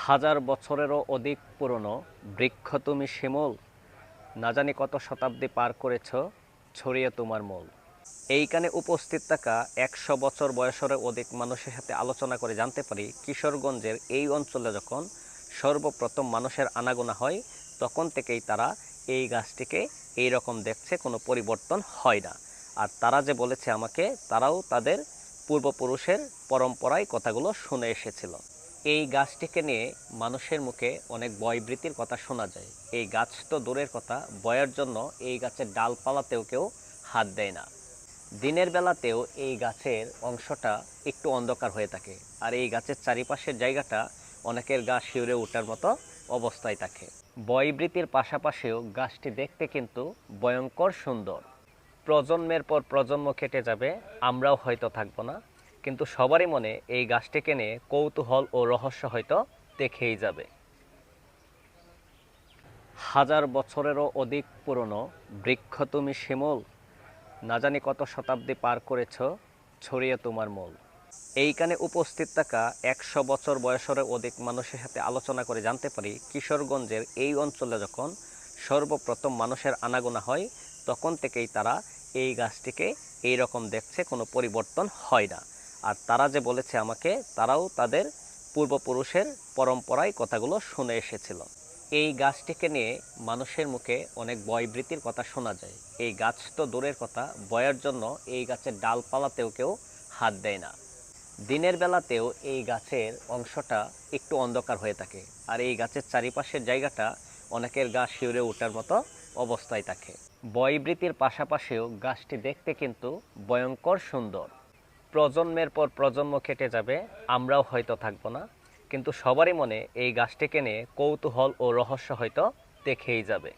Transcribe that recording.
হাজার বছরেরও অধিক পুরনো বৃক্ষ তুমি শিমুল, না জানি কত শতাব্দী পার করেছ ছড়িয়ে তোমার মূল। এইখানে উপস্থিত থাকা 100 বছর বয়সের অধিক মানুষের সাথে আলোচনা করে জানতে পারি কিশোরগঞ্জের এই অঞ্চলে যখন সর্বপ্রথম মানুষের আনাগোনা হয় তখন থেকেই তারা এই গাছটিকে এই রকম দেখছে, কোনো পরিবর্তন হয় না। আর তারা যে বলেছে আমাকে, তারাও তাদের পূর্বপুরুষের পরম্পরায় কথাগুলো শুনে এসেছিল। এই গাছটিকে নিয়ে মানুষের মুখে অনেক ভয়ভীতির কথা শোনা যায়। এই গাছ তো দূরের কথা, ভয়ের জন্য এই গাছের ডালপালাতেও কেউ হাত দেয় না। দিনের বেলাতেও এই গাছের অংশটা একটু অন্ধকার হয়ে থাকে, আর এই গাছের চারিপাশের জায়গাটা অনেকের গা শিউরে ওঠার মতো অবস্থায় থাকে। ভয়ভীতির পাশাপাশিও গাছটি দেখতে কিন্তু ভয়ঙ্কর সুন্দর। প্রজন্মের পর প্রজন্ম কেটে যাবে, আমরাও হয়তো থাকবো না, কিন্তু সবারই মনে এই গাছটিকে নিয়ে কৌতূহল ও রহস্য হয়তো দেখেই যাবে। হাজার বছরেরও অধিক পুরনো বৃক্ষ তুমি শিমুল, না জানি কত শতাব্দী পার করেছ ছড়িয়ে তোমার মূল। এইখানে উপস্থিত থাকা 100 বছর বয়সের অধিক মানুষের সাথে আলোচনা করে জানতে পারি কিশোরগঞ্জের এই অঞ্চলে যখন সর্বপ্রথম মানুষের আনাগোনা হয় তখন থেকেই তারা এই গাছটিকে এই রকম দেখছে, কোনো পরিবর্তন হয় না। আর তারা যে বলেছে আমাকে, তারাও তাদের পূর্বপুরুষের পরম্পরায় কথাগুলো শুনে এসেছিল। এই গাছটিকে নিয়ে মানুষের মুখে অনেক ভয়ভীতির কথা শোনা যায়। এই গাছ তো দূরের কথা, ভয়ের জন্য এই গাছের ডালপালাতেও কেউ হাত দেয় না। দিনের বেলাতেও এই গাছের অংশটা একটু অন্ধকার হয়ে থাকে, আর এই গাছের চারিপাশের জায়গাটা অনেকের গা শিউরে ওঠার মতো অবস্থায় থাকে। ভয়ভীতির পাশাপাশিও গাছটি দেখতে কিন্তু ভয়ঙ্কর সুন্দর। প্রজন্মের পর প্রজন্ম কেটে যাবে, আমরাও হয়তো থাকবো না, কিন্তু সবারই মনে এই গাছটিকে নিয়ে কৌতূহল ও রহস্য হয়তো দেখেই যাবে।